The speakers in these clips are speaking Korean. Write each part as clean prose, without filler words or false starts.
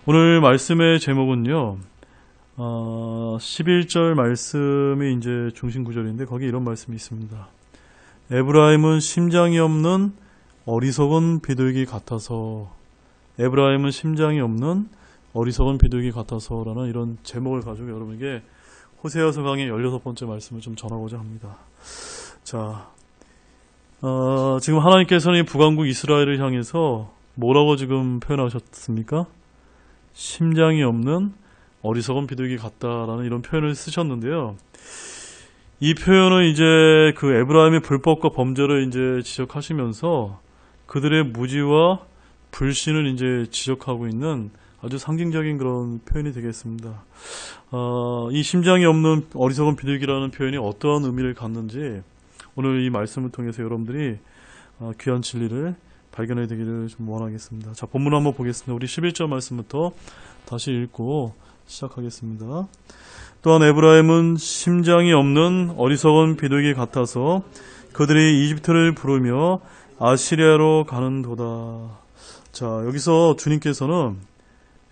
오늘 말씀의 제목은요, 11절 말씀이 이제 중심 구절인데, 거기 이런 말씀이 있습니다. 에브라임은 심장이 없는 어리석은 비둘기 같아서, 에브라임은 심장이 없는 어리석은 비둘기 같아서라는 이런 제목을 가지고 여러분에게 호세아서 강의 16번째 말씀을 좀 전하고자 합니다. 자, 지금 하나님께서는 이 북왕국 이스라엘을 향해서 뭐라고 지금 표현하셨습니까? 심장이 없는 어리석은 비둘기 같다라는 이런 표현을 쓰셨는데요. 이 표현은 이제 그 에브라임의 불법과 범죄를 이제 지적하시면서 그들의 무지와 불신을 이제 지적하고 있는 아주 상징적인 그런 표현이 되겠습니다. 이 심장이 없는 어리석은 비둘기라는 표현이 어떠한 의미를 갖는지 오늘 이 말씀을 통해서 여러분들이 귀한 진리를 발견해 되기를 좀 원하겠습니다. 자, 본문 한번 보겠습니다. 우리 11절 말씀부터 다시 읽고 시작하겠습니다. 또한 에브라임은 심장이 없는 어리석은 비둘기 같아서 그들이 이집트를 부르며 아시리아로 가는도다. 자, 여기서 주님께서는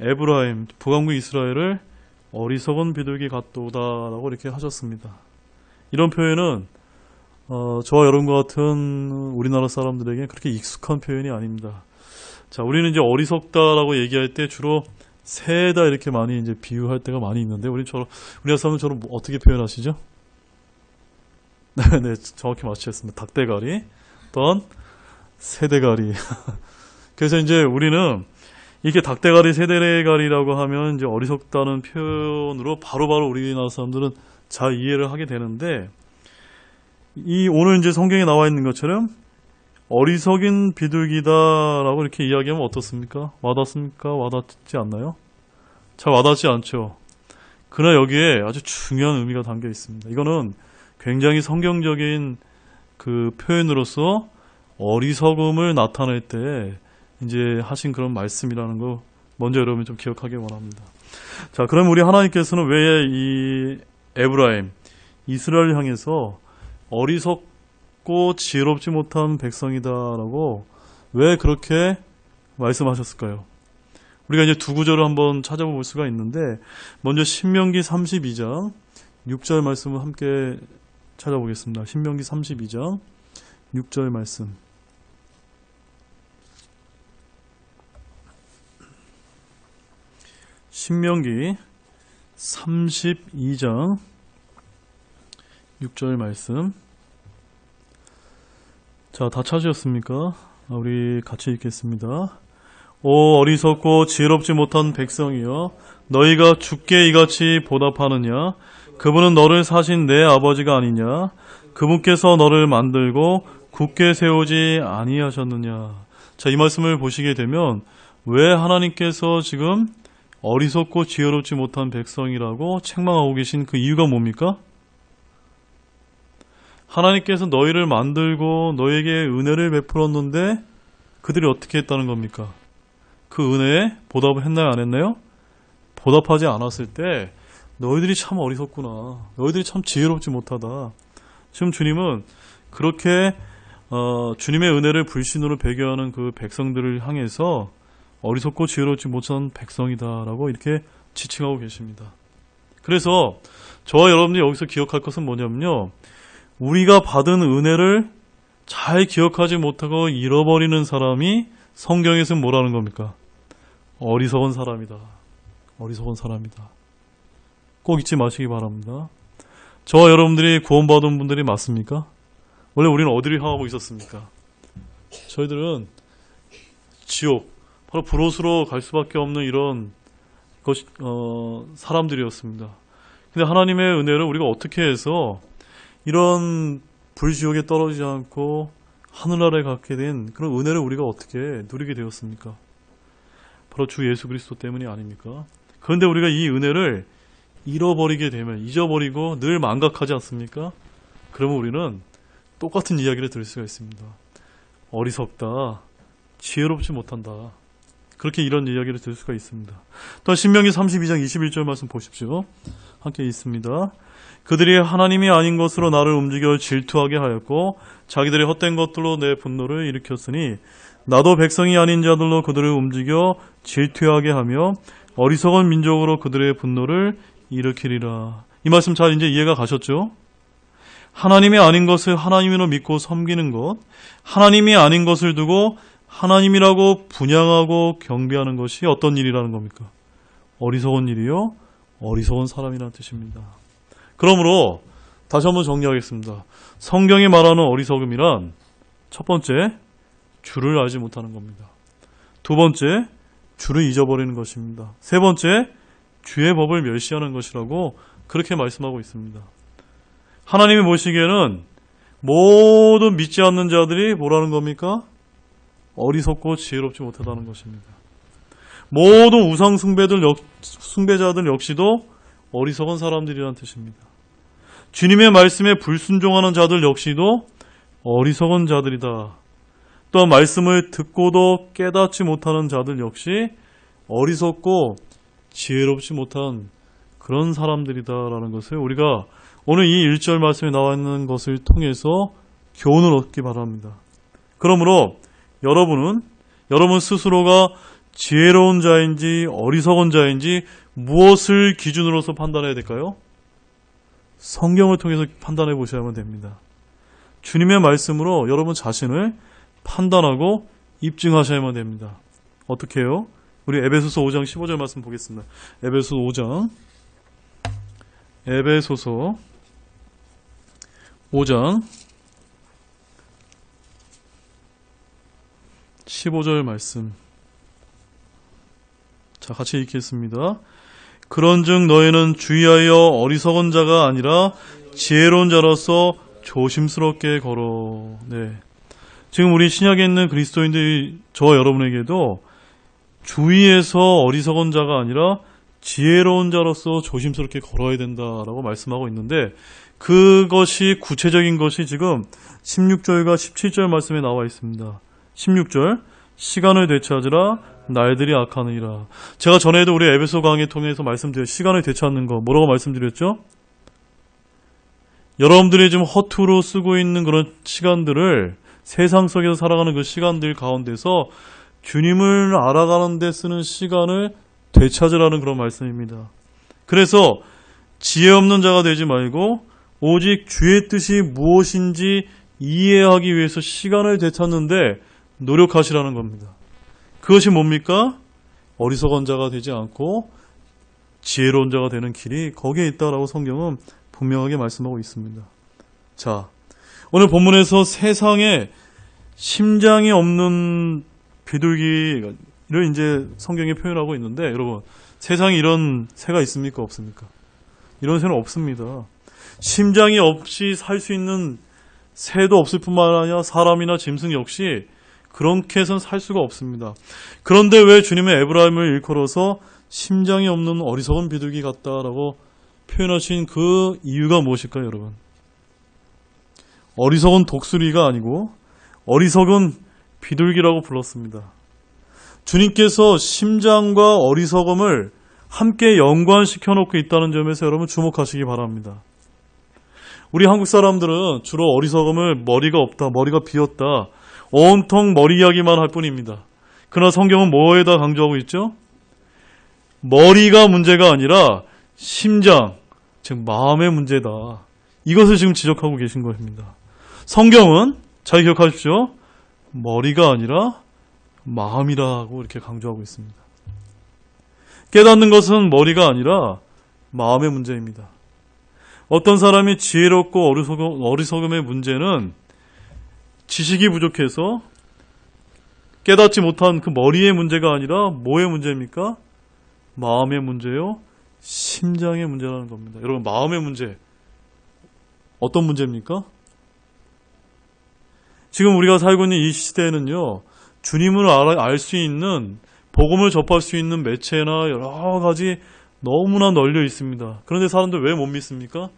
에브라임, 북왕국 이스라엘을 어리석은 비둘기 같도다라고 이렇게 하셨습니다. 이런 표현은 저와 여러분과 같은 우리나라 사람들에게 그렇게 익숙한 표현이 아닙니다. 자, 우리는 이제 어리석다라고 얘기할 때 주로 새다 이렇게 많이 이제 비유할 때가 많이 있는데, 우리나라 사람은 어떻게 표현하시죠? 네, 정확히 맞추셨습니다. 닭대가리, 또한 새대가리. 그래서 이제 우리는 이게 닭대가리, 새대가리라고 하면 이제 어리석다는 표현으로 바로바로 우리나라 사람들은 잘 이해를 하게 되는데, 오늘 이제 성경에 나와 있는 것처럼 어리석인 비둘기다라고 이렇게 이야기하면 어떻습니까? 와닿습니까? 와닿지 않나요? 잘 와닿지 않죠. 그러나 여기에 아주 중요한 의미가 담겨 있습니다. 이거는 굉장히 성경적인 그 표현으로서 어리석음을 나타낼 때 이제 하신 그런 말씀이라는 거 먼저 여러분 좀 기억하기 원합니다. 자, 그럼 우리 하나님께서는 왜 이 에브라임, 이스라엘을 향해서 어리석고 지혜롭지 못한 백성이다라고 왜 그렇게 말씀하셨을까요? 우리가 이제 두 구절을 한번 찾아볼 수가 있는데, 먼저 신명기 32장 6절 말씀을 함께 찾아보겠습니다. 신명기 32장 6절 말씀. 신명기 32장 6절 말씀. 자, 다 찾으셨습니까? 우리 같이 읽겠습니다. 오 어리석고 지혜롭지 못한 백성이여, 너희가 주께 이같이 보답하느냐? 그분은 너를 사신 내 아버지가 아니냐? 그분께서 너를 만들고 굳게 세우지 아니하셨느냐? 자, 이 말씀을 보시게 되면 왜 하나님께서 지금 어리석고 지혜롭지 못한 백성이라고 책망하고 계신 그 이유가 뭡니까? 하나님께서 너희를 만들고 너에게 은혜를 베풀었는데 그들이 어떻게 했다는 겁니까? 그 은혜에 보답을 했나요? 안 했나요? 보답하지 않았을 때 너희들이 참 어리석구나, 너희들이 참 지혜롭지 못하다. 지금 주님은 그렇게 주님의 은혜를 불신으로 배교하는 그 백성들을 향해서 어리석고 지혜롭지 못한 백성이다라고 이렇게 지칭하고 계십니다. 그래서 저와 여러분들이 여기서 기억할 것은 뭐냐면요, 우리가 받은 은혜를 잘 기억하지 못하고 잃어버리는 사람이 성경에서는 뭐라는 겁니까? 어리석은 사람이다. 어리석은 사람이다. 꼭 잊지 마시기 바랍니다. 저와 여러분들이 구원받은 분들이 맞습니까? 원래 우리는 어디를 향하고 있었습니까? 저희들은 지옥, 바로 불옷으로 갈 수밖에 없는 이런 사람들이었습니다. 근데 하나님의 은혜를 우리가 어떻게 해서 이런 불지옥에 떨어지지 않고 하늘나라에 갖게 된 그런 은혜를 우리가 어떻게 누리게 되었습니까? 바로 주 예수 그리스도 때문이 아닙니까? 그런데 우리가 이 은혜를 잃어버리게 되면, 잊어버리고 늘 망각하지 않습니까? 그러면 우리는 똑같은 이야기를 들을 수가 있습니다. 어리석다, 지혜롭지 못한다, 그렇게 이런 이야기를 들을 수가 있습니다. 또 신명기 32장 21절 말씀 보십시오. 함께 있습니다. 그들이 하나님이 아닌 것으로 나를 움직여 질투하게 하였고 자기들의 헛된 것들로 내 분노를 일으켰으니 나도 백성이 아닌 자들로 그들을 움직여 질투하게 하며 어리석은 민족으로 그들의 분노를 일으키리라. 이 말씀 잘 이제 이해가 가셨죠? 하나님이 아닌 것을 하나님으로 믿고 섬기는 것, 하나님이 아닌 것을 두고 하나님이라고 분양하고 경배하는 것이 어떤 일이라는 겁니까? 어리석은 일이요, 어리석은 사람이라는 뜻입니다. 그러므로 다시 한번 정리하겠습니다. 성경이 말하는 어리석음이란 첫 번째, 주를 알지 못하는 겁니다. 두 번째, 주를 잊어버리는 것입니다. 세 번째, 주의 법을 멸시하는 것이라고 그렇게 말씀하고 있습니다. 하나님이 보시기에는 모든 믿지 않는 자들이 뭐라는 겁니까? 어리석고 지혜롭지 못하다는 것입니다. 모든 우상 숭배자들 역시도 어리석은 사람들이라는 뜻입니다. 주님의 말씀에 불순종하는 자들 역시도 어리석은 자들이다. 또 말씀을 듣고도 깨닫지 못하는 자들 역시 어리석고 지혜롭지 못한 그런 사람들이다라는 것을 우리가 오늘 이 1절 말씀에 나와 있는 것을 통해서 교훈을 얻기 바랍니다. 그러므로 여러분 스스로가 지혜로운 자인지 어리석은 자인지 무엇을 기준으로서 판단해야 될까요? 성경을 통해서 판단해 보셔야만 됩니다. 주님의 말씀으로 여러분 자신을 판단하고 입증하셔야만 됩니다. 어떻게 해요? 우리 에베소서 5장 15절 말씀 보겠습니다. 에베소서 5장 15절 말씀. 자, 같이 읽겠습니다. 그런즉 너희는 주의하여 어리석은 자가 아니라 지혜로운 자로서 조심스럽게 걸어. 네. 지금 우리 신약에 있는 그리스도인들이 저와 여러분에게도 주의해서 어리석은 자가 아니라 지혜로운 자로서 조심스럽게 걸어야 된다라고 말씀하고 있는데 그것이 구체적인 것이 지금 16절과 17절 말씀에 나와 있습니다. 16절 시간을 되찾으라 날들이 악하느니라. 제가 전에도 우리 에베소 강의 통해서 말씀드린 시간을 되찾는 거 뭐라고 말씀드렸죠? 여러분들이 지금 허투루 쓰고 있는 그런 시간들을 세상 속에서 살아가는 그 시간들 가운데서 주님을 알아가는 데 쓰는 시간을 되찾으라는 그런 말씀입니다. 그래서 지혜 없는 자가 되지 말고 오직 주의 뜻이 무엇인지 이해하기 위해서 시간을 되찾는데 노력하시라는 겁니다. 그것이 뭡니까? 어리석은 자가 되지 않고 지혜로운 자가 되는 길이 거기에 있다라고 성경은 분명하게 말씀하고 있습니다. 자, 오늘 본문에서 세상에 심장이 없는 비둘기를 이제 성경에 표현하고 있는데 여러분 세상에 이런 새가 있습니까? 없습니까? 이런 새는 없습니다. 심장이 없이 살 수 있는 새도 없을 뿐만 아니라 사람이나 짐승 역시 그렇게 해서는 살 수가 없습니다. 그런데 왜 주님의 에브라임을 일컬어서 심장이 없는 어리석은 비둘기 같다라고 표현하신 그 이유가 무엇일까요, 여러분? 어리석은 독수리가 아니고 어리석은 비둘기라고 불렀습니다. 주님께서 심장과 어리석음을 함께 연관시켜 놓고 있다는 점에서 여러분 주목하시기 바랍니다. 우리 한국 사람들은 주로 어리석음을 머리가 없다, 머리가 비었다, 온통 머리 이야기만 할 뿐입니다. 그러나 성경은 뭐에다 강조하고 있죠? 머리가 문제가 아니라 심장, 즉 마음의 문제다. 이것을 지금 지적하고 계신 것입니다. 성경은 잘 기억하십시오. 머리가 아니라 마음이라고 이렇게 강조하고 있습니다. 깨닫는 것은 머리가 아니라 마음의 문제입니다. 어떤 사람이 지혜롭고 어리석음의 문제는 지식이 부족해서 깨닫지 못한 그 머리의 문제가 아니라 뭐의 문제입니까? 마음의 문제요, 심장의 문제라는 겁니다. 여러분, 마음의 문제 어떤 문제입니까? 지금 우리가 살고 있는 이 시대에는요, 주님을 알 수 있는, 복음을 접할 수 있는 매체나 여러 가지 너무나 널려 있습니다. 그런데 사람들 왜 못 믿습니까?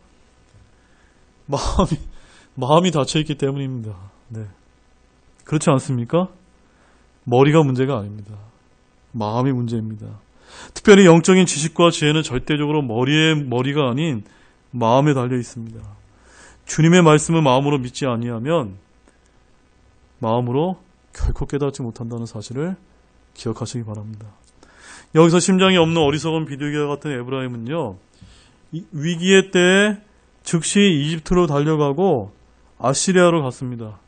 마음이 닫혀있기 때문입니다. 네. 그렇지 않습니까? 머리가 문제가 아닙니다. 마음이 문제입니다. 특별히 영적인 지식과 지혜는 절대적으로 머리가 아닌 마음에 달려 있습니다. 주님의 말씀을 마음으로 믿지 아니하면 마음으로 결코 깨닫지 못한다는 사실을 기억하시기 바랍니다. 여기서 심장이 없는 어리석은 비둘기와 같은 에브라임은요, 위기의 때에 즉시 이집트로 달려가고 아시리아로 갔습니다.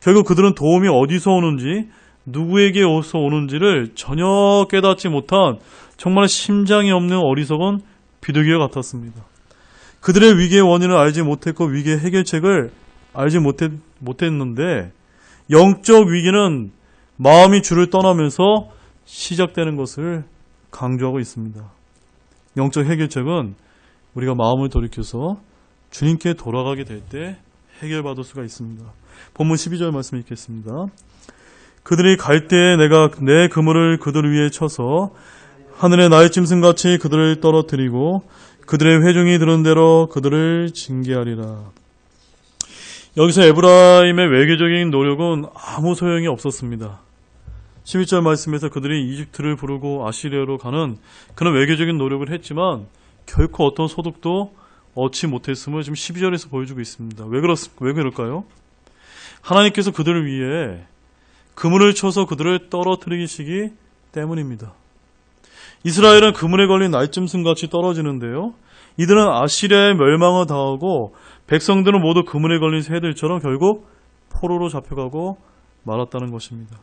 결국 그들은 도움이 어디서 오는지, 누구에게서 오는지를 전혀 깨닫지 못한 정말 심장이 없는 어리석은 비둘기와 같았습니다. 그들의 위기의 원인을 알지 못했고 위기의 해결책을 알지 못했는데, 영적 위기는 마음이 주를 떠나면서 시작되는 것을 강조하고 있습니다. 영적 해결책은 우리가 마음을 돌이켜서 주님께 돌아가게 될 때 해결받을 수가 있습니다. 본문 12절 말씀 읽겠습니다. 그들이 갈 때에 내가 내 그물을 그들 위에 쳐서 하늘의 날짐승같이 그들을 떨어뜨리고 그들의 회중이 들은 대로 그들을 징계하리라. 여기서 에브라임의 외교적인 노력은 아무 소용이 없었습니다. 11절 말씀에서 그들이 이집트를 부르고 아시리아로 가는 그런 외교적인 노력을 했지만 결코 어떤 소득도 얻지 못했음을 지금 12절에서 보여주고 있습니다. 왜 그럴까요? 하나님께서 그들을 위해 그물을 쳐서 그들을 떨어뜨리시기 때문입니다. 이스라엘은 그물에 걸린 날짐승같이 떨어지는데요. 이들은 아시리아의 멸망을 당하고 백성들은 모두 그물에 걸린 새들처럼 결국 포로로 잡혀가고 말았다는 것입니다.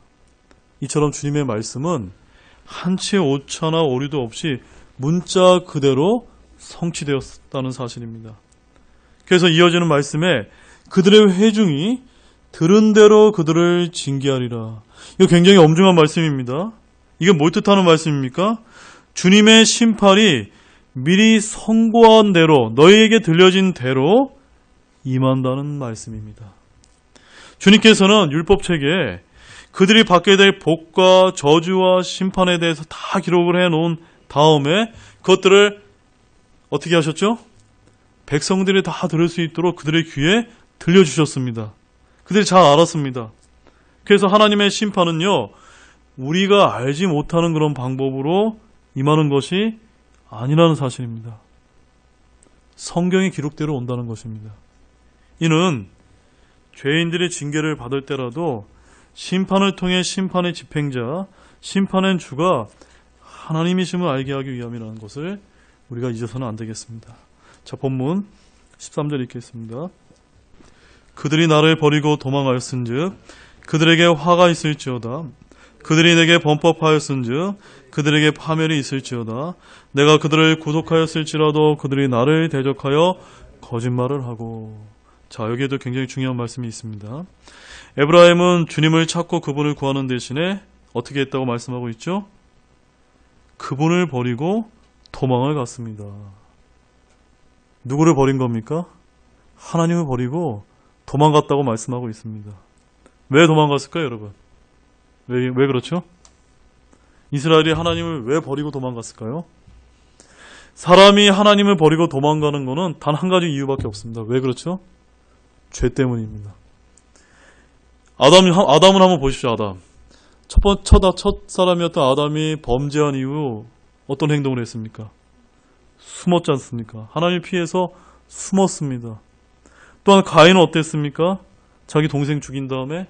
이처럼 주님의 말씀은 한치의 오차나 오류도 없이 문자 그대로 성취되었다는 사실입니다. 그래서 이어지는 말씀에 그들의 회중이 들은 대로 그들을 징계하리라. 이거 굉장히 엄중한 말씀입니다. 이게 뭘 뜻하는 말씀입니까? 주님의 심판이 미리 선고한 대로, 너희에게 들려진 대로 임한다는 말씀입니다. 주님께서는 율법책에 그들이 받게 될 복과 저주와 심판에 대해서 다 기록을 해놓은 다음에 그것들을 어떻게 하셨죠? 백성들이 다 들을 수 있도록 그들의 귀에 들려주셨습니다. 그들이 잘 알았습니다. 그래서 하나님의 심판은요, 우리가 알지 못하는 그런 방법으로 임하는 것이 아니라는 사실입니다. 성경의 기록대로 온다는 것입니다. 이는 죄인들의 징계를 받을 때라도 심판을 통해 심판의 집행자, 심판의 주가 하나님이심을 알게 하기 위함이라는 것을 우리가 잊어서는 안 되겠습니다. 자, 본문 13절 읽겠습니다. 그들이 나를 버리고 도망하였은즉 그들에게 화가 있을지어다. 그들이 내게 범법하였은즉 그들에게 파멸이 있을지어다. 내가 그들을 구속하였을지라도 그들이 나를 대적하여 거짓말을 하고. 자, 여기에도 굉장히 중요한 말씀이 있습니다. 에브라임은 주님을 찾고 그분을 구하는 대신에 어떻게 했다고 말씀하고 있죠? 그분을 버리고 도망을 갔습니다. 누구를 버린 겁니까? 하나님을 버리고 도망갔다고 말씀하고 있습니다. 왜 도망갔을까요, 여러분? 왜 그렇죠? 이스라엘이 하나님을 왜 버리고 도망갔을까요? 사람이 하나님을 버리고 도망가는 것은 단 한 가지 이유밖에 없습니다. 왜 그렇죠? 죄 때문입니다. 아담을 한번 보십시오. 아담. 첫 사람이었던 아담이 범죄한 이후 어떤 행동을 했습니까? 숨었지 않습니까? 하나님을 피해서 숨었습니다. 또한 가인은 어땠습니까? 자기 동생 죽인 다음에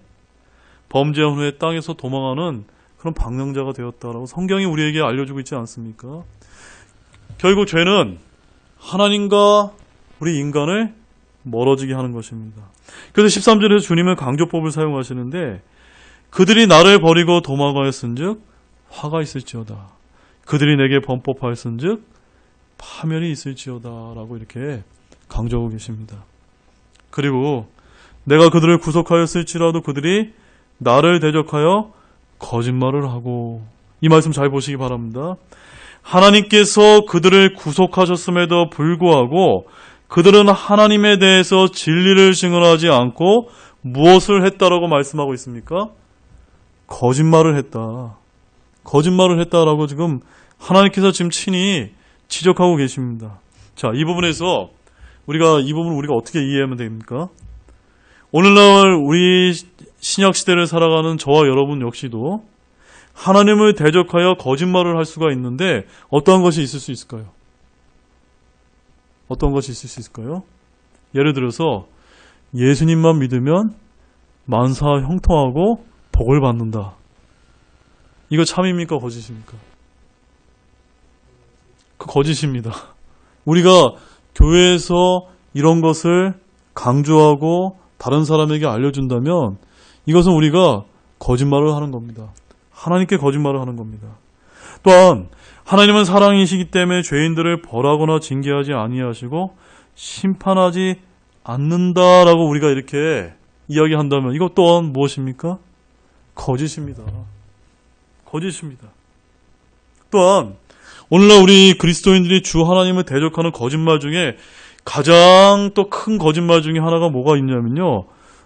범죄한 후에 땅에서 도망하는 그런 방랑자가 되었다라고 성경이 우리에게 알려주고 있지 않습니까? 결국 죄는 하나님과 우리 인간을 멀어지게 하는 것입니다. 그래서 13절에서 주님은 강조법을 사용하시는데 그들이 나를 버리고 도망하였은즉 화가 있을지어다. 그들이 내게 범법하였은즉 파멸이 있을지어다 라고 이렇게 강조하고 계십니다. 그리고 내가 그들을 구속하였을지라도 그들이 나를 대적하여 거짓말을 하고. 이 말씀 잘 보시기 바랍니다. 하나님께서 그들을 구속하셨음에도 불구하고 그들은 하나님에 대해서 진리를 증언하지 않고 무엇을 했다라고 말씀하고 있습니까? 거짓말을 했다. 거짓말을 했다라고 지금 하나님께서 지금 친히 지적하고 계십니다. 자, 이 부분에서 이 부분을 우리가 어떻게 이해하면 됩니까? 오늘날 우리 신약 시대를 살아가는 저와 여러분 역시도 하나님을 대적하여 거짓말을 할 수가 있는데 어떠한 것이 있을 수 있을까요? 어떤 것이 있을 수 있을까요? 예를 들어서 예수님만 믿으면 만사 형통하고 복을 받는다. 이거 참입니까? 거짓입니까? 거짓입니다. 우리가 교회에서 이런 것을 강조하고 다른 사람에게 알려준다면 이것은 우리가 거짓말을 하는 겁니다. 하나님께 거짓말을 하는 겁니다. 또한 하나님은 사랑이시기 때문에 죄인들을 벌하거나 징계하지 아니하시고 심판하지 않는다라고 우리가 이렇게 이야기한다면 이것 또한 무엇입니까? 거짓입니다. 거짓입니다. 또한 오늘날 우리 그리스도인들이 주 하나님을 대적하는 거짓말 중에 가장 또 큰 거짓말 중에 하나가 뭐가 있냐면요.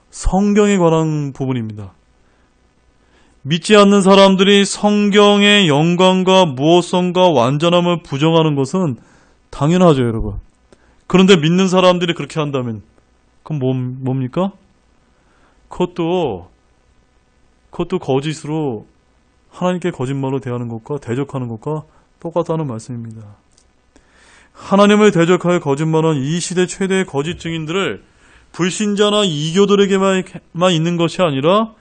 성경에 관한 부분입니다. 믿지 않는 사람들이 성경의 영광과 무엇성과 완전함을 부정하는 것은 당연하죠, 여러분. 그런데 믿는 사람들이 그렇게 한다면 그건 뭡니까? 그것도 거짓으로 하나님께 거짓말로 대하는 것과 대적하는 것과 똑같다는 말씀입니다. 하나님을 대적하여 거짓말은 이 시대 최대의 거짓 증인들을 불신자나 이교들에게만 있는 것이 아니라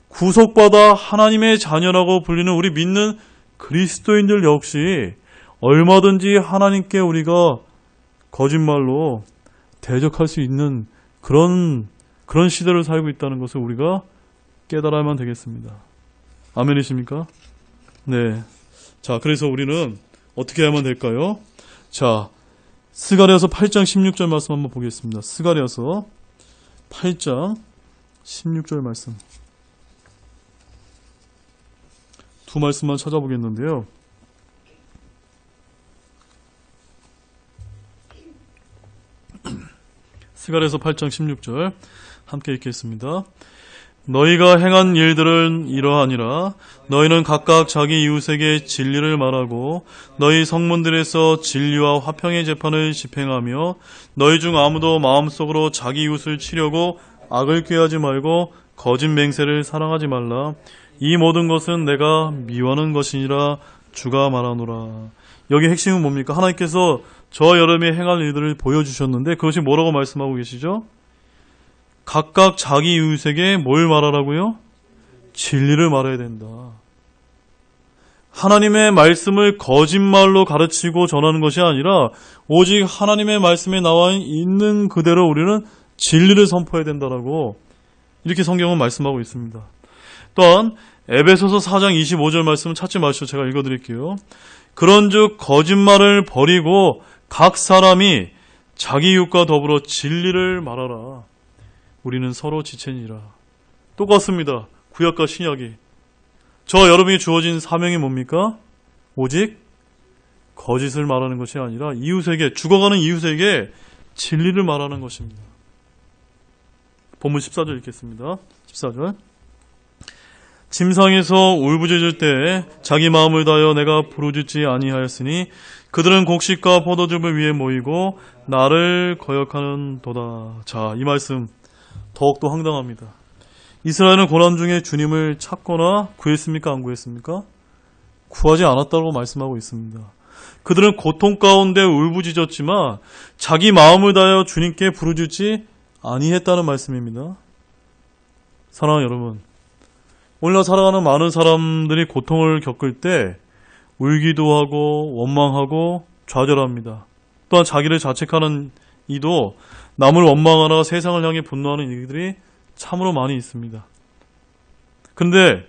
구속받아 하나님의 자녀라고 불리는 우리 믿는 그리스도인들 역시 얼마든지 하나님께 우리가 거짓말로 대적할 수 있는 그런 시대를 살고 있다는 것을 우리가 깨달아야만 되겠습니다. 아멘이십니까? 네. 자, 그래서 우리는 어떻게 하면 될까요? 자, 스가랴서 8장 16절 말씀 한번 보겠습니다. 스가랴서 8장 16절 말씀. 두 말씀만 찾아보겠는데요. 스가랴서 8장 16절 함께 읽겠습니다. 너희가 행한 일들은 이러하니라. 너희는 각각 자기 이웃에게 진리를 말하고 너희 성문들에서 진리와 화평의 재판을 집행하며 너희 중 아무도 마음속으로 자기 이웃을 치려고 악을 꾀하지 말고 거짓 맹세를 사랑하지 말라. 이 모든 것은 내가 미워하는 것이니라 주가 말하노라. 여기 핵심은 뭡니까? 하나님께서 저와 여러분이 행할 일들을 보여주셨는데 그것이 뭐라고 말씀하고 계시죠? 각각 자기 이웃에게 뭘 말하라고요? 진리를 말해야 된다. 하나님의 말씀을 거짓말로 가르치고 전하는 것이 아니라 오직 하나님의 말씀에 나와 있는 그대로 우리는 진리를 선포해야 된다라고 이렇게 성경은 말씀하고 있습니다. 또한 에베소서 4장 25절 말씀은 찾지 마시고 제가 읽어드릴게요. 그런즉 거짓말을 버리고 각 사람이 자기 이웃과 더불어 진리를 말하라. 우리는 서로 지체니라. 똑같습니다. 구약과 신약이. 저와 여러분이 주어진 사명이 뭡니까? 오직 거짓을 말하는 것이 아니라 이웃에게, 죽어가는 이웃에게 진리를 말하는 것입니다. 본문 14절 읽겠습니다. 14절. 침상에서 울부짖을 때 자기 마음을 다하여 내가 부르짖지 아니하였으니 그들은 곡식과 포도즙을 위해 모이고 나를 거역하는도다. 자, 이 말씀 더욱더 황당합니다. 이스라엘은 고난 중에 주님을 찾거나 구했습니까? 안 구했습니까? 구하지 않았다고 말씀하고 있습니다. 그들은 고통 가운데 울부짖었지만 자기 마음을 다하여 주님께 부르짖지 아니했다는 말씀입니다. 사랑하는 여러분, 오늘날 살아가는 많은 사람들이 고통을 겪을 때 울기도 하고 원망하고 좌절합니다. 또한 자기를 자책하는 이도 남을 원망하다가 세상을 향해 분노하는 이들이 참으로 많이 있습니다. 그런데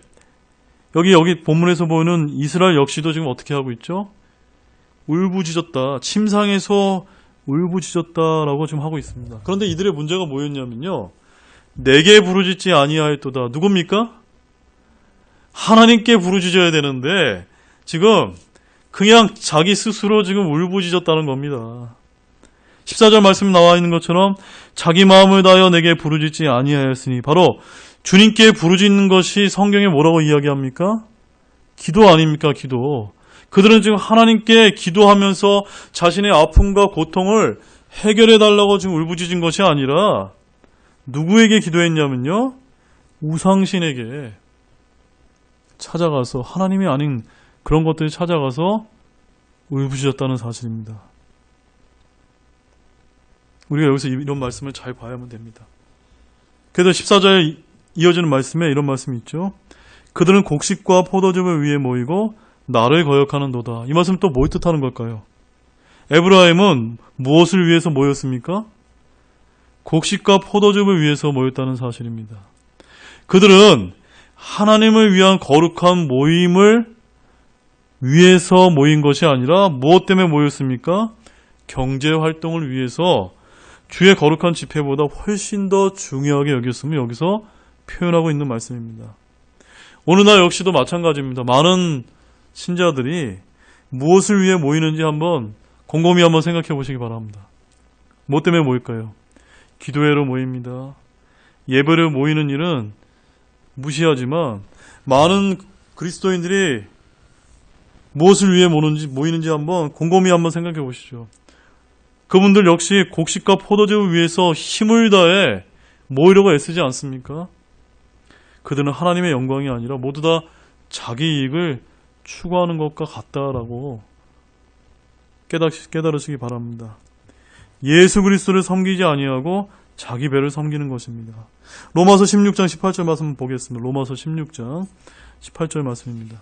여기 본문에서 보이는 이스라엘 역시도 지금 어떻게 하고 있죠? 울부짖었다. 침상에서 울부짖었다라고 지금 하고 있습니다. 그런데 이들의 문제가 뭐였냐면요. 내게 부르짖지 아니하였도다. 누굽니까? 하나님께 부르짖어야 되는데 지금 그냥 자기 스스로 지금 울부짖었다는 겁니다. 14절 말씀 나와 있는 것처럼 자기 마음을 다하여 내게 부르짖지 아니하였으니 바로 주님께 부르짖는 것이 성경에 뭐라고 이야기합니까? 기도 아닙니까? 기도. 그들은 지금 하나님께 기도하면서 자신의 아픔과 고통을 해결해 달라고 지금 울부짖은 것이 아니라 누구에게 기도했냐면요. 우상신에게 찾아가서 하나님이 아닌 그런 것들이 찾아가서 울부짖었다는 사실입니다. 우리가 여기서 이런 말씀을 잘 봐야만 됩니다. 그래서 14절에 이어지는 말씀에 이런 말씀이 있죠. 그들은 곡식과 포도즙을 위해 모이고 나를 거역하는도다. 이 말씀 또 뭘 뜻하는 걸까요? 에브라임은 무엇을 위해서 모였습니까? 곡식과 포도즙을 위해서 모였다는 사실입니다. 그들은 하나님을 위한 거룩한 모임을 위해서 모인 것이 아니라 무엇 때문에 모였습니까? 경제 활동을 위해서 주의 거룩한 집회보다 훨씬 더 중요하게 여겼음을 여기서 표현하고 있는 말씀입니다. 오늘날 역시도 마찬가지입니다. 많은 신자들이 무엇을 위해 모이는지 한번 곰곰이 한번 생각해 보시기 바랍니다. 뭐 때문에 모일까요? 기도회로 모입니다. 예배를 모이는 일은 무시하지만 많은 그리스도인들이 무엇을 위해 모이는지 한번 곰곰이 한번 생각해 보시죠. 그분들 역시 곡식과 포도즙을 위해서 힘을 다해 모이려고 애쓰지 않습니까? 그들은 하나님의 영광이 아니라 모두 다 자기 이익을 추구하는 것과 같다라고 깨달으시기 바랍니다. 예수 그리스도를 섬기지 아니하고 자기 배를 섬기는 것입니다. 로마서 16장 18절 말씀 보겠습니다. 로마서 16장 18절 말씀입니다.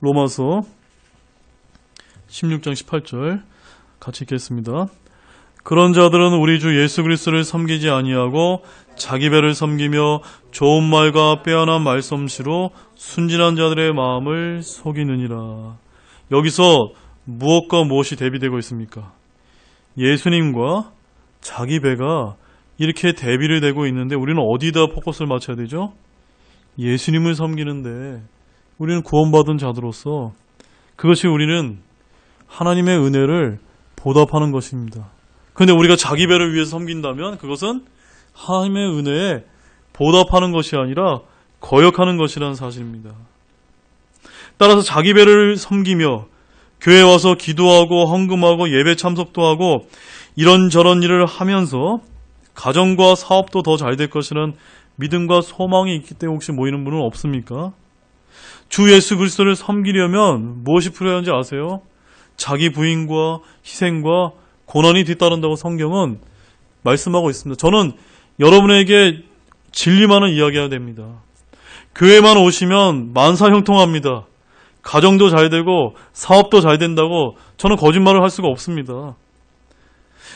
로마서 16장 18절 같이 읽겠습니다. 그런 자들은 우리 주 예수 그리스도를 섬기지 아니하고 자기 배를 섬기며 좋은 말과 빼어난 말솜씨로 순진한 자들의 마음을 속이느니라. 여기서 무엇과 무엇이 대비되고 있습니까? 예수님과 자기 배가 이렇게 대비를 되고 있는데 우리는 어디다 포커스를 맞춰야 되죠? 예수님을 섬기는데 우리는 구원받은 자들로서 그것이 우리는 하나님의 은혜를 보답하는 것입니다. 그런데 우리가 자기 배를 위해서 섬긴다면 그것은 하나님의 은혜에 보답하는 것이 아니라 거역하는 것이라는 사실입니다. 따라서 자기 배를 섬기며 교회에 와서 기도하고 헌금하고 예배 참석도 하고 이런저런 일을 하면서 가정과 사업도 더 잘 될 것이라는 믿음과 소망이 있기 때문에 혹시 모이는 분은 없습니까? 주 예수 그리스도를 섬기려면 무엇이 필요한지 아세요? 자기 부인과 희생과 고난이 뒤따른다고 성경은 말씀하고 있습니다. 저는 여러분에게 진리만은 이야기해야 됩니다. 교회만 오시면 만사형통합니다. 가정도 잘 되고 사업도 잘 된다고 저는 거짓말을 할 수가 없습니다.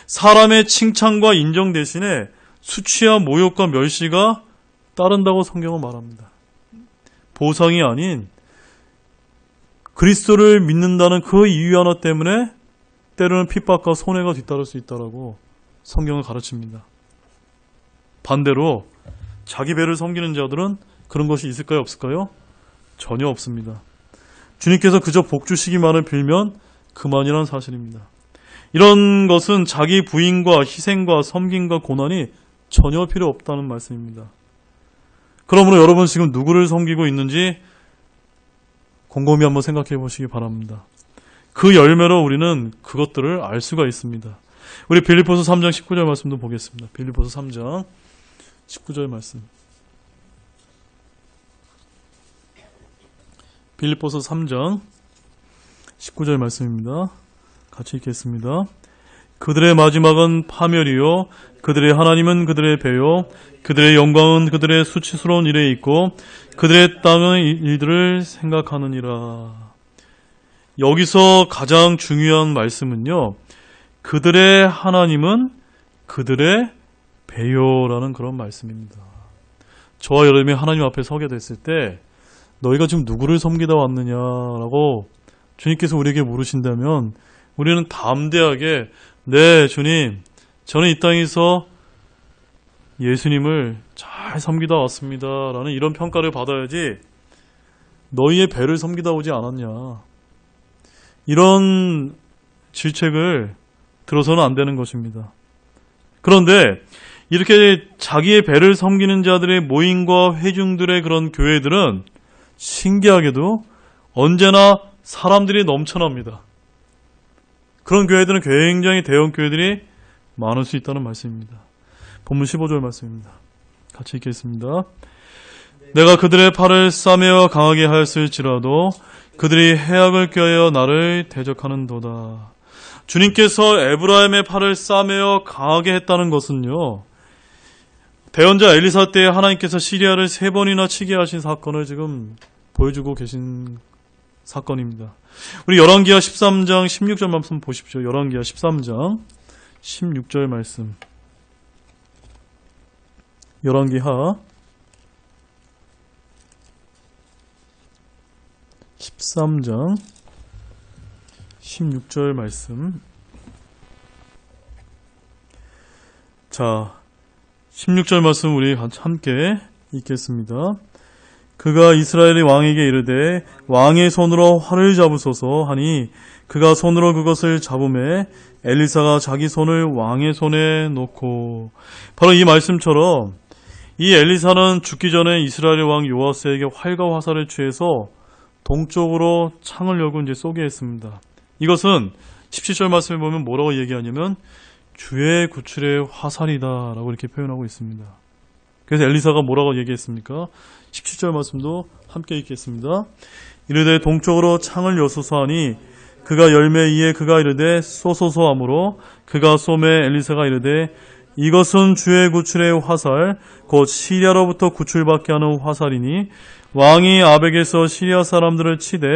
사람의 칭찬과 인정 대신에 수치와 모욕과 멸시가 따른다고 성경은 말합니다. 보상이 아닌 그리스도를 믿는다는 그 이유 하나 때문에 때로는 핍박과 손해가 뒤따를 수 있다고 성경은 가르칩니다. 반대로 자기 배를 섬기는 자들은 그런 것이 있을까요? 없을까요? 전혀 없습니다. 주님께서 그저 복 주시기만을 빌면 그만이라는 사실입니다. 이런 것은 자기 부인과 희생과 섬김과 고난이 전혀 필요 없다는 말씀입니다. 그러므로 여러분 지금 누구를 섬기고 있는지 곰곰이 한번 생각해 보시기 바랍니다. 그 열매로 우리는 그것들을 알 수가 있습니다. 우리 빌립보서 3장 19절 말씀도 보겠습니다. 빌립보서 3장 19절 말씀. 빌립보서 3장 19절 말씀입니다. 같이 읽겠습니다. 그들의 마지막은 파멸이요 그들의 하나님은 그들의 배요 그들의 영광은 그들의 수치스러운 일에 있고 그들의 땅의 일들을 생각하느니라. 여기서 가장 중요한 말씀은요, 그들의 하나님은 그들의 배요라는 그런 말씀입니다. 저와 여러분이 하나님 앞에 서게 됐을 때 너희가 지금 누구를 섬기다 왔느냐라고 주님께서 우리에게 물으신다면 우리는 담대하게 네 주님, 저는 이 땅에서 예수님을 잘 섬기다 왔습니다 라는 이런 평가를 받아야지 너희의 배를 섬기다 오지 않았냐, 이런 질책을 들어서는 안 되는 것입니다. 그런데 이렇게 자기의 배를 섬기는 자들의 모임과 회중들의 그런 교회들은 신기하게도 언제나 사람들이 넘쳐납니다. 그런 교회들은 굉장히 대형 교회들이 많을 수 있다는 말씀입니다. 본문 15절 말씀입니다. 같이 읽겠습니다. 내가 그들의 팔을 싸매어 강하게 하였을지라도 그들이 해악을 껴여 나를 대적하는도다. 주님께서 에브라임의 팔을 싸매어 강하게 했다는 것은요, 대언자 엘리사 때 하나님께서 시리아를 3번이나 치게 하신 사건을 지금 보여주고 계신 사건입니다. 우리 열왕기하 13장 16절 말씀 보십시오. 열왕기하 13장 16절 말씀. 열왕기하 13장 16절 말씀. 자, 16절 말씀 우리 함께 읽겠습니다. 그가 이스라엘의 왕에게 이르되 왕의 손으로 활을 잡으소서 하니 그가 손으로 그것을 잡음에 엘리사가 자기 손을 왕의 손에 놓고. 바로 이 말씀처럼 이 엘리사는 죽기 전에 이스라엘의 왕 요아스에게 활과 화살을 취해서 동쪽으로 창을 열고 이제 쏘게 했습니다. 이것은 17절 말씀에 보면 뭐라고 얘기하냐면 주의 구출의 화살이다 라고 이렇게 표현하고 있습니다. 그래서 엘리사가 뭐라고 얘기했습니까? 17절 말씀도 함께 읽겠습니다. 이르되 동쪽으로 창을 여소서 하니 그가 열매 이에 그가 이르되 쏘소서 하므로 그가 쏘매 엘리사가 이르되 이것은 주의 구출의 화살 곧 시리아로부터 구출받게 하는 화살이니 왕이 아벡에서 시리아 사람들을 치되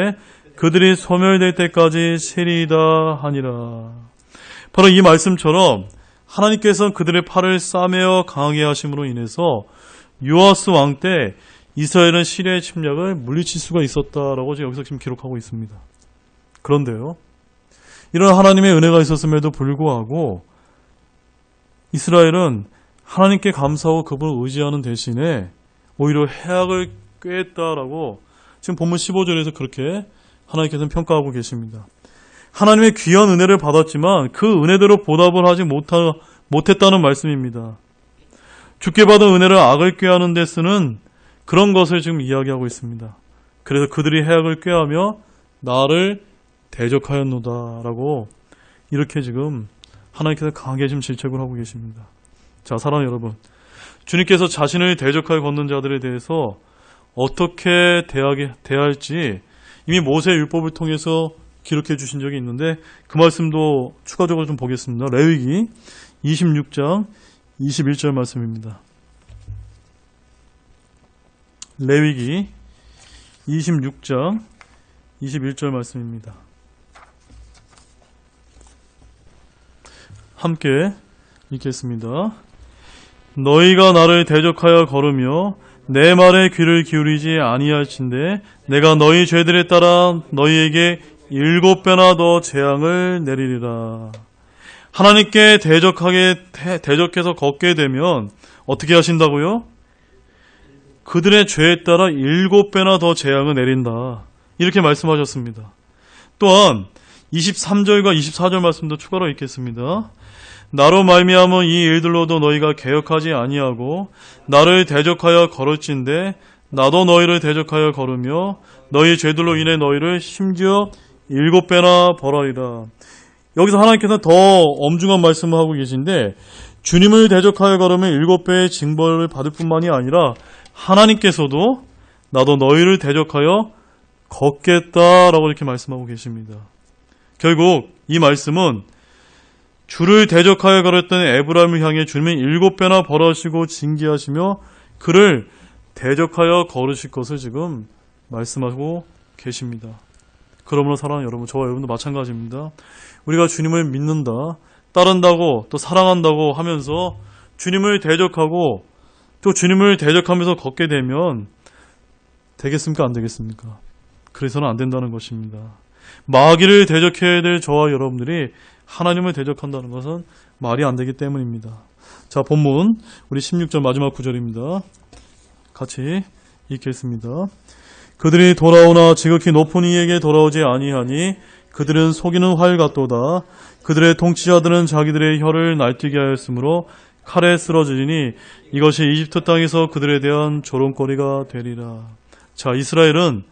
그들이 소멸될 때까지 세리이다 하니라. 바로 이 말씀처럼 하나님께서는 그들의 팔을 싸매어 강하게 하심으로 인해서 요아스 왕 때 이스라엘은 시리아의 침략을 물리칠 수가 있었다라고 여기서 지금 기록하고 있습니다. 그런데요, 이런 하나님의 은혜가 있었음에도 불구하고 이스라엘은 하나님께 감사하고 그분을 의지하는 대신에 오히려 해악을 꾀했다라고 지금 본문 15절에서 그렇게 하나님께서는 평가하고 계십니다. 하나님의 귀한 은혜를 받았지만 그 은혜대로 보답을 하지 못했다는 말씀입니다. 주께 받은 은혜를 악을 꾀하는 데 쓰는 그런 것을 지금 이야기하고 있습니다. 그래서 그들이 해악을 꾀하며 나를 대적하였노다라고 이렇게 지금 하나님께서 강하게 지금 질책을 하고 계십니다. 자, 사랑하는 여러분, 주님께서 자신을 대적하여 걷는 자들에 대해서 어떻게 대할지 이미 모세의 율법을 통해서 기록해 주신 적이 있는데 그 말씀도 추가적으로 좀 보겠습니다. 레위기 26장 21절 말씀입니다. 레위기 26장 21절 말씀입니다. 함께 읽겠습니다. 너희가 나를 대적하여 걸으며 내 말에 귀를 기울이지 아니할진대 내가 너희 죄들에 따라 너희에게 7배나 더 재앙을 내리리라. 하나님께 대적해서 걷게 되면 어떻게 하신다고요? 그들의 죄에 따라 7배나 더 재앙을 내린다. 이렇게 말씀하셨습니다. 또한 23절과 24절 말씀도 추가로 읽겠습니다. 나로 말미암은 이 일들로도 너희가 개혁하지 아니하고 나를 대적하여 걸을진대 나도 너희를 대적하여 걸으며 너희 죄들로 인해 너희를 심지어 7배나 벌하리라. 여기서 하나님께서 더 엄중한 말씀을 하고 계신데 주님을 대적하여 걸으면 7배의 징벌을 받을 뿐만이 아니라 하나님께서도 나도 너희를 대적하여 걷겠다라고 이렇게 말씀하고 계십니다. 결국 이 말씀은 주를 대적하여 걸었던 에브라임을 향해 주님은 7배나 벌하시고 징계하시며 그를 대적하여 걸으실 것을 지금 말씀하고 계십니다. 그러므로 사랑하는 여러분, 저와 여러분도 마찬가지입니다. 우리가 주님을 믿는다, 따른다고 또 사랑한다고 하면서 주님을 대적하고 또 주님을 대적하면서 걷게 되면 되겠습니까? 안 되겠습니까? 그래서는 안 된다는 것입니다. 마귀를 대적해야 될 저와 여러분들이 하나님을 대적한다는 것은 말이 안 되기 때문입니다. 자, 본문 우리 16절 마지막 구절입니다. 같이 읽겠습니다. 그들이 돌아오나 지극히 높은 이에게 돌아오지 아니하니 그들은 속이는 활 같도다. 그들의 통치자들은 자기들의 혀를 날뛰게 하였으므로 칼에 쓰러지니 이것이 이집트 땅에서 그들에 대한 조롱거리가 되리라. 자, 이스라엘은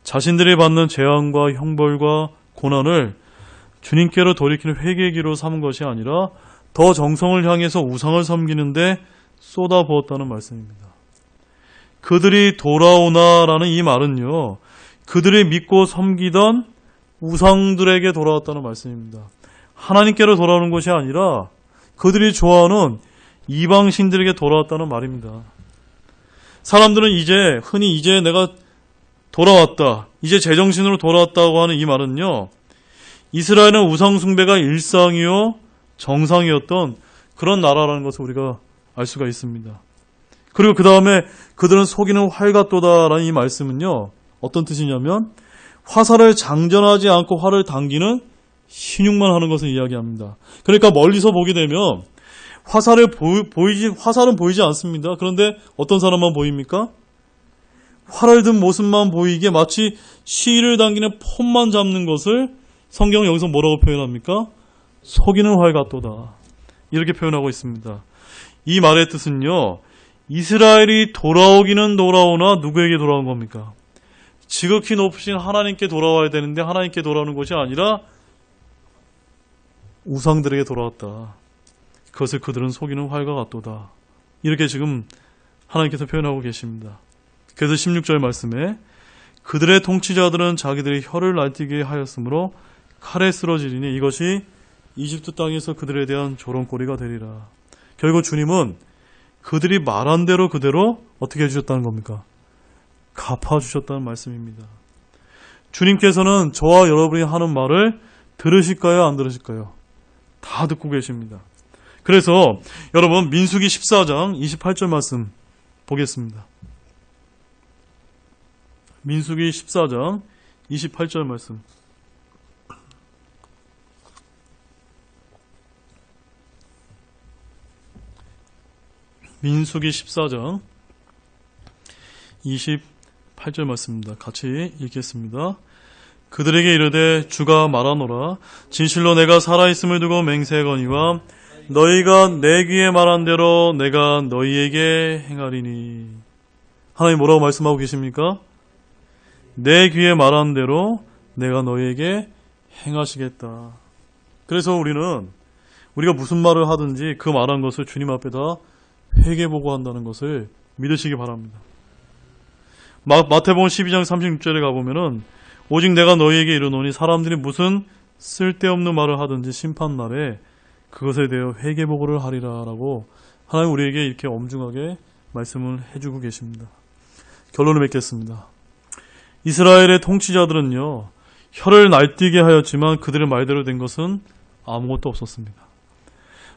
자신들이 받는 재앙과 형벌과 고난을 주님께로 돌이키는 회개기로 삼은 것이 아니라 더 정성을 향해서 우상을 섬기는데 쏟아부었다는 말씀입니다. 그들이 돌아오나라는 이 말은요, 그들이 믿고 섬기던 우상들에게 돌아왔다는 말씀입니다. 하나님께로 돌아오는 것이 아니라 그들이 좋아하는 이방신들에게 돌아왔다는 말입니다. 사람들은 흔히 이제 내가 돌아왔다. 이제 제정신으로 돌아왔다고 하는 이 말은요. 이스라엘은 우상숭배가 일상이요 정상이었던 그런 나라라는 것을 우리가 알 수가 있습니다. 그리고 그 다음에 그들은 속이는 활 같도다라는 이 말씀은요. 어떤 뜻이냐면 화살을 장전하지 않고 활을 당기는 신용만 하는 것을 이야기합니다. 그러니까 멀리서 보게 되면 화살은 보이지 않습니다. 그런데 어떤 사람만 보입니까? 활을 든 모습만 보이게 마치 실을 당기는 폼만 잡는 것을 성경은 여기서 뭐라고 표현합니까? 속이는 활 같도다. 이렇게 표현하고 있습니다. 이 말의 뜻은요. 이스라엘이 돌아오기는 돌아오나 누구에게 돌아온 겁니까? 지극히 높으신 하나님께 돌아와야 되는데 하나님께 돌아오는 것이 아니라 우상들에게 돌아왔다. 그것을 그들은 속이는 활과 같도다. 이렇게 지금 하나님께서 표현하고 계십니다. 그래서 16절 말씀에 그들의 통치자들은 자기들의 혀를 날뛰게 하였으므로 칼에 쓰러지리니 이것이 이집트 땅에서 그들에 대한 조롱거리가 되리라. 결국 주님은 그들이 말한 대로 그대로 어떻게 해주셨다는 겁니까? 갚아주셨다는 말씀입니다. 주님께서는 저와 여러분이 하는 말을 들으실까요? 안 들으실까요? 다 듣고 계십니다. 그래서 여러분 민수기 14장 28절 말씀 보겠습니다. 민수기 14장 28절 말씀. 민수기 14장 28절 말씀입니다. 같이 읽겠습니다. 그들에게 이르되 주가 말하노라 진실로 내가 살아있음을 두고 맹세하거니와 너희가 내 귀에 말한 대로 내가 너희에게 행하리니. 하나님 뭐라고 말씀하고 계십니까? 내 귀에 말한 대로 내가 너희에게 행하시겠다. 그래서 우리가 무슨 말을 하든지 그 말한 것을 주님 앞에다 회개보고한다는 것을 믿으시기 바랍니다. 마태복음 12장 36절에 가보면은 오직 내가 너희에게 이르노니 사람들이 무슨 쓸데없는 말을 하든지 심판날에 그것에 대해 회개보고를 하리라 라고 하나님 우리에게 이렇게 엄중하게 말씀을 해주고 계십니다. 결론을 맺겠습니다. 이스라엘의 통치자들은요 혀를 날뛰게 하였지만 그들의 말대로 된 것은 아무것도 없었습니다.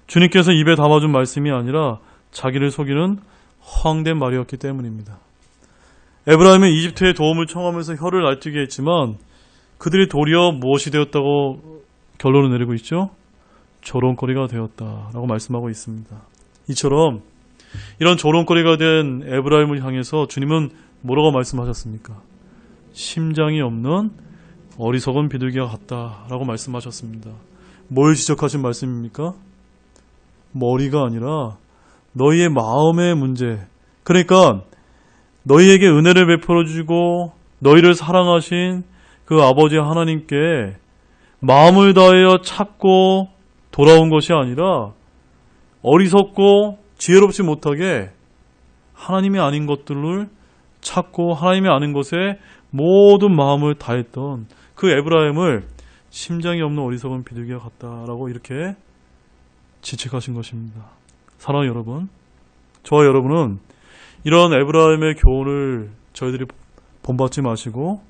주님께서 입에 담아준 말씀이 아니라 자기를 속이는 허황된 말이었기 때문입니다. 에브라임은 이집트의 도움을 청하면서 혀를 날뛰게 했지만 그들이 도리어 무엇이 되었다고 결론을 내리고 있죠? 조롱거리가 되었다라고 말씀하고 있습니다. 이처럼 이런 조롱거리가 된 에브라임을 향해서 주님은 뭐라고 말씀하셨습니까? 심장이 없는 어리석은 비둘기와 같다라고 말씀하셨습니다. 뭘 지적하신 말씀입니까? 머리가 아니라 너희의 마음의 문제. 그러니까 너희에게 은혜를 베풀어 주시고 너희를 사랑하신 그 아버지 하나님께 마음을 다하여 찾고 돌아온 것이 아니라 어리석고 지혜롭지 못하게 하나님이 아닌 것들을 찾고 하나님이 아는 것에 모든 마음을 다했던 그 에브라임을 심장이 없는 어리석은 비둘기와 같다라고 이렇게 지책하신 것입니다. 사랑하는 여러분, 저와 여러분은 이런 에브라임의 교훈을 저희들이 본받지 마시고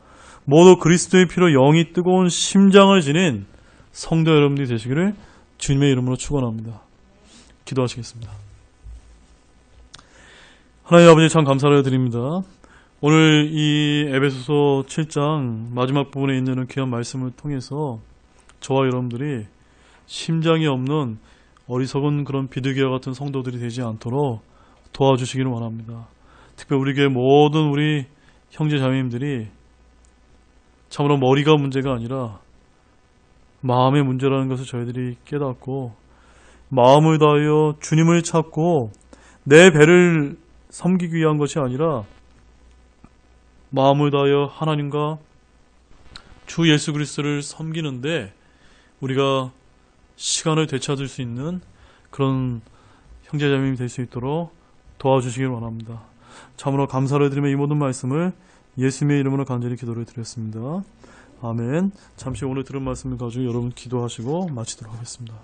모두 그리스도의 피로 영이 뜨거운 심장을 지닌 성도 여러분들이 되시기를 주님의 이름으로 축원합니다. 기도하시겠습니다. 하나님 아버지 참 감사를 드립니다. 오늘 이 에베소서 7장 마지막 부분에 있는 귀한 말씀을 통해서 저와 여러분들이 심장이 없는 어리석은 그런 비둘기와 같은 성도들이 되지 않도록 도와주시기를 원합니다. 특별히 우리 교회 모든 우리 형제 자매님들이 참으로 머리가 문제가 아니라 마음의 문제라는 것을 저희들이 깨닫고 마음을 다하여 주님을 찾고 내 배를 섬기기 위한 것이 아니라 마음을 다하여 하나님과 주 예수 그리스도를 섬기는데 우리가 시간을 되찾을 수 있는 그런 형제자매님이 될 수 있도록 도와주시길 원합니다. 참으로 감사를 드리며 이 모든 말씀을 예수님의 이름으로 간절히 기도를 드렸습니다. 아멘. 잠시 오늘 들은 말씀을 가지고 여러분 기도하시고 마치도록 하겠습니다.